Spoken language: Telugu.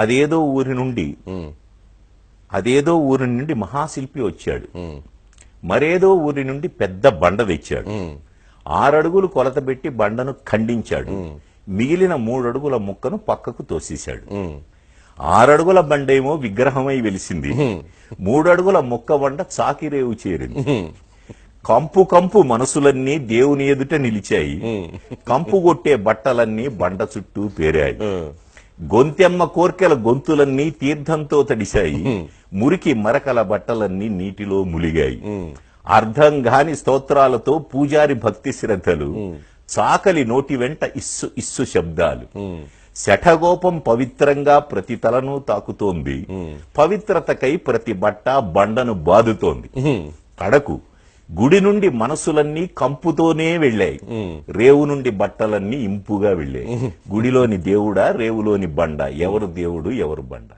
అదేదో ఊరి నుండి మహాశిల్పి వచ్చాడు. మరేదో ఊరి నుండి పెద్ద బండ తెచ్చాడు. 6 అడుగులు కొలత పెట్టి బండను ఖండించాడు. మిగిలిన 3 అడుగుల ముక్కను పక్కకు తోసేశాడు. 6 అడుగుల బండేమో విగ్రహమై వెలిసింది. 3 అడుగుల ముక్క బండ చాకిరేవు చేరింది. కంపు కంపు మనసులన్నీ దేవుని ఎదుట నిలిచాయి. కంపు కొట్టే బట్టలన్నీ బండ చుట్టూ పేరాయి. గొంతెమ్మ కోర్కెల గొంతులన్నీ తీర్థంతో తడిశాయి. మురికి మరకల బట్టలన్నీ నీటిలో ములిగాయి. అర్థం గాని స్తోత్రాలతో పూజారి భక్తి శ్రద్ధలు, చాకలి నోటి వెంట ఇస్సు ఇస్సు శబ్దాలు. శఠగోపం పవిత్రంగా ప్రతి తలను తాకుతోంది. పవిత్రతకై ప్రతి బట్ట బండను బాదుతోంది. కడకు గుడి నుండి మనసులన్నీ కంపుతోనే వెళ్ళాయి. రేవు నుండి బట్టలన్నీ ఇంపుగా వెళ్ళాయి. గుడిలోని దేవుడా, రేవులోని బండ, ఎవరు దేవుడు ఎవరు బండ?